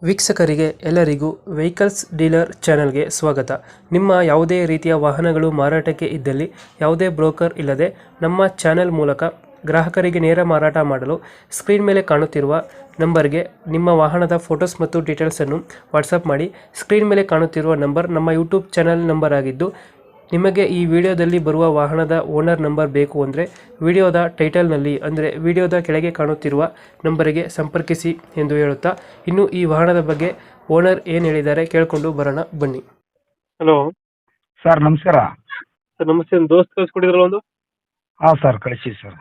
ವೀಕ್ಷಕರಿಗೆ ಎಲ್ಲರಿಗೂ vehicles dealer ಚಾನೆಲ್ಗೆ ಸ್ವಾಗತ. ನಿಮ್ಮ ಯಾವುದೇ ರೀತಿಯ ವಾಹನಗಳು ಮಾರಾಟಕ್ಕೆ ಇದ್ದಲ್ಲಿ ಯಾವುದೇ ಬ್ರೋಕರ್ ಇಲ್ಲದೆ ನಮ್ಮ ಚಾನೆಲ್ ಮೂಲಕ ಗ್ರಾಹಕರಿಗೆ ನೇರ ಮಾರಾಟ ಮಾಡಲು ಸ್ಕ್ರೀನ್ ಮೇಲೆ ಕಾಣುತ್ತಿರುವ ನಂಬರ್ಗೆ ನಿಮ್ಮ ವಾಹನದ ಫೋಟೋಸ್ ಮತ್ತು ಡೀಟೇಲ್ಸನ್ನು ವಾಟ್ಸಪ್ ಮಾಡಿ. ಸ್ಕ್ರೀನ್ ಮೇಲೆ ಕಾಣುತ್ತಿರುವ ನಂಬರ್ ನಮ್ಮ ಯೂಟ್ಯೂಬ್ ಚಾನೆಲ್ ನಂಬರ್ ಆಗಿದ್ದು, ನಿಮಗೆ ಈ ವಿಡಿಯೋದಲ್ಲಿ ಬರುವ ವಾಹನದ ಓನರ್ ನಂಬರ್ ಬೇಕು ಅಂದರೆ ವಿಡಿಯೋದ ಟೈಟಲ್ನಲ್ಲಿ ಅಂದರೆ ವಿಡಿಯೋದ ಕೆಳಗೆ ಕಾಣುತ್ತಿರುವ ನಂಬರಿಗೆ ಸಂಪರ್ಕಿಸಿ ಎಂದು ಹೇಳುತ್ತಾ, ಇನ್ನು ಈ ವಾಹನದ ಬಗ್ಗೆ ಓನರ್ ಏನು ಹೇಳಿದ್ದಾರೆ ಕೇಳಿಕೊಂಡು ಬರೋಣ ಬನ್ನಿ. ಹಲೋ ಸರ್ ನಮಸ್ಕಾರ. ಸರ್ ನಮಸ್ತೆ. ದೋಸ್ತ್ ಕಳಿಸ್ಕೊಟ್ಟಿದ್ರಲ್ಲ ಒಂದು ಹಾಂ ಸರ್ ಕಳಿಸಿ ಸರ್.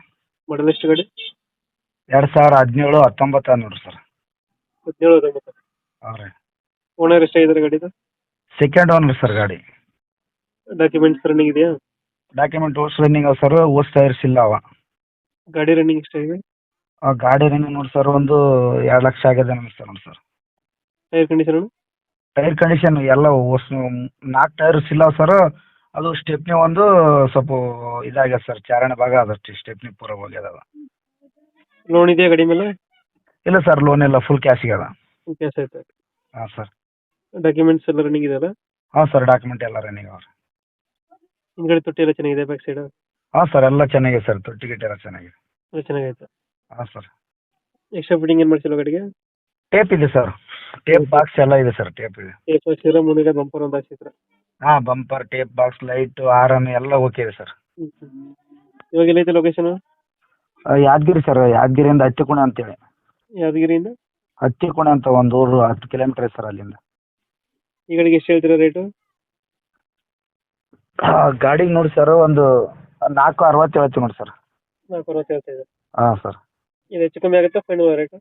ಮಾಡಲ್ ಎಷ್ಟು ಗಾಡಿ? 2017 19 ನೋಡ್ರಿ ಸರ್. 17 ಹಾಂ ರೀ. ಓನರ್ ಎಷ್ಟಾಗಿದ್ದಾರೆ ಗಾಡಿದು? ಸೆಕೆಂಡ್ ಓನರ್ ಸರ್ ಗಾಡಿ. ಡಾಕ್ಯುಮೆಂಟ್ಸ್ ರನ್ನಿಂಗ್ ಇದೆಯಾ? ಡಾಕ್ಯುಮೆಂಟ್ ಓಸ್ ರನ್ನಿಂಗ್ ಅವ ಸರ್, ಓಸ್ ಟೈರ್ಸ್ ಇಲ್ಲ ಅವ. ಗಾಡಿ ರನ್ನಿಂಗ್ ಎಷ್ಟಾಗಿದೆ? ಆ ಗಾಡಿ ರನ್ನಿಂಗ್ ನೋಡಿ ಸರ್ ಒಂದು 2 ಲಕ್ಷ ಆಗಿದೆ ಅನಿಸ್ತದೆ ನೋಡಿ sir. Tyre condition? Tyre condition ಎಲ್ಲ ಓಸ್ 4 ಟೈರ್ಸ್ ಇಲ್ಲ ಸರ್. ಅದು ಸ್ಟೆಪ್ನಿ ಒಂದು ಸ್ವಲ್ಪ ಇದಾಗ್ಯದ ಸರ್, ಚಾರಣೆ ಭಾಗ ಅದಷ್ಟು ಸ್ಟೆಪ್ನಿ ಪೂರ ಹೋಗ್ಯದ. ಲೋನ್ ಇದೆಯಾ ಗಾಡಿ ಮೇಲೆ? ಇಲ್ಲ ಸರ್, ಲೋನ್ ಇಲ್ಲ, ಫುಲ್ ಕ್ಯಾಶಿಗೆ ಅದ. ಕ್ಯಾಶ್ ಆಯ್ತು. ಹಾಂ ಸರ್. ಡಾಕ್ಯುಮೆಂಟ್ಸ್ ಎಲ್ಲ ರನ್ನಿಂಗ್ ಇದೆಯಲ್ಲ? ಹಾಂ ಸರ್, ಡಾಕ್ಯುಮೆಂಟ್ ಎಲ್ಲ ರನ್ನಿಂಗ್ ಅವ್ರಿ. ಹಿಂದ್ಗಡೆ ತೊಟ್ಟಿ ಎಲ್ಲ ಚೆನ್ನಾಗಿದೆ, ಬ್ಯಾಕ್ ಸೈಡ್ ಹಾಂ ಸರ್ ಎಲ್ಲ ಚೆನ್ನಾಗಿದೆ ಸರ್, ತೊಟ್ಟಿ ಗಿಟ್ಟಿ ಎಲ್ಲ ಚೆನ್ನಾಗಿದೆ. ಎಲ್ಲ ಚೆನ್ನಾಗೈತೆ. ಹಾಂ ಸರ್. ಎಕ್ಸ್ಟ್ರಾ ಫಿಟ್ಟಿಂಗ್ ಏನು ಮಾಡ್ಸಿಲ್ಲ ಗಾಡಿಗೆ? ಟೇಪ್ ಇದೆ ಸರ್, ಟೇಪ್ ಬಾಕ್ಸ್ ಎಲ್ಲ ಇದೆ ಸರ್, ಟೇಪ್ ಇದೆ. ಟೇಪ್ ಹಾಕ್ಸಿದ್ರೆ ಮುಂದೆ ಬಂಪರ್ ಒಂದು ಹಾಕ್ಸಿದ್ರೆ? ಹಾಂ, bumper, tape box, light, horn ಎಲ್ಲ ಓಕೆ ಇದೆ ಸರ್. ಇವಾಗ ಎಲ್ಲೈತೆ ಲೊಕೇಶನ್? ಯಾದಗಿರಿ ಸರ್, ಯಾದಗಿರಿಯಿಂದ ಹತ್ತಿಕುಣೆ ಅಂತೇಳಿ. ಯಾದಗಿರಿಯಿಂದ ಹತ್ತಿಕುಣೆ ಅಂತ ಒಂದು ಊರು, 10 ಕಿಲೋಮೀಟರ್ ಸರ್ ಅಲ್ಲಿಂದ. ಈ ಗಾಡಿಗೆ ಎಷ್ಟು ಹೇಳ್ತೀರಾ ರೇಟು? ಗಾಡಿಗೆ ನೋಡಿ ಸರ್ ಒಂದು 460 ಹೇಳ್ತೀವಿ ನೋಡಿ ಸರ್. 460 ಹೇಳ್ತಾ ಇದೆ. ಹಾಂ ಸರ್. ಇದು ಹೆಚ್ಚು ಕಮ್ಮಿ ಆಗುತ್ತಾ ಫೈನಲ್ ರೇಟು?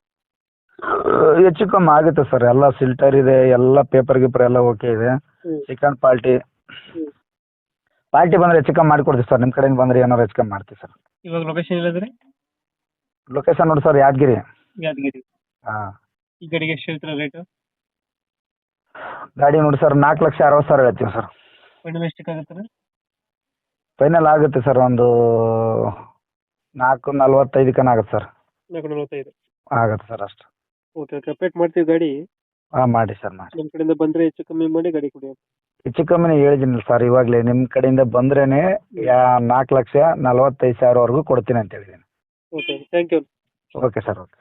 ಹೆಚ್ಚು ಕಮ್ಮಿ ಆಗುತ್ತೆ ಸರ್, ಎಲ್ಲ ಸಿಲ್ಟರ್ ಇದೆ, ಎಲ್ಲ ಪೇಪರ್ ಗೀಪರ್ ಎಲ್ಲ ಓಕೆ ಇದೆ. ಸೆಕೆಂಡ್ ಪಾರ್ಟಿ ಬಂದರೆ ಹೆಚ್ಚು ಕಮ್ಮಿ ಮಾಡಿಕೊಡ್ತೀವಿ ಸರ್. ನಿಮ್ಮ ಕಡೆಯಿಂದ ಬಂದರೆ ಏನಾರು ಹೆಚ್ಚು ಕಮ್ಮಿ ಮಾಡ್ತೀವಿ ಸರ್. ಇವಾಗ ಲೊಕೇಶನ್ ಇಲ್ಲದ್ರೆ? ಲೊಕೇಶನ್ ನೋಡಿ ಸರ್, ಯಾದಗಿರಿ. ಯಾದಗಿರಿ. ಹಾಂ. ಈ ಗಾಡಿಗೆ ಎಷ್ಟು ಹೇಳ್ತೀರಾ ರೇಟು? ಗಾಡಿ ನೋಡಿ ಸರ್ 4,60,000 ಹೇಳ್ತೀವಿ ಸರ್. ಫೈನಲ್ ಎಷ್ಟಕ್ಕಾಗುತ್ತೆ? ಫೈನಲ್ ಆಗುತ್ತೆ ಸರ್ ಒಂದು 4,45 ಆಗುತ್ತೆ ಸರ್. 445 ಆಗುತ್ತೆ ಸರ್ ಅಷ್ಟು. ಓಕೆ ಓಕೆ, ಅಪ್ಡೇಟ್ ಮಾಡ್ತೀವಿ ಗಾಡಿ. ಹಾಂ ಮಾಡಿ ಸರ್, ಮಾಡಿ. ನಮ್ಮ ಕಡೆಯಿಂದ ಬಂದರೆ ಹೆಚ್ಚು ಕಮ್ಮಿ ಮಾಡಿ ಗಾಡಿ ಕೊಡಿ. ಹೆಚ್ಚು ಕಮ್ಮಿನೇ ಹೇಳಿದ್ದೀನಿ ಸರ್, ಇವಾಗಲೇ ನಿಮ್ಮ ಕಡೆಯಿಂದ ಬಂದ್ರೇ 4,45,000ವರೆಗೂ ಕೊಡ್ತೀನಿ ಅಂತ ಹೇಳಿದ್ದೀನಿ. Okay, thank you. Okay sir, okay.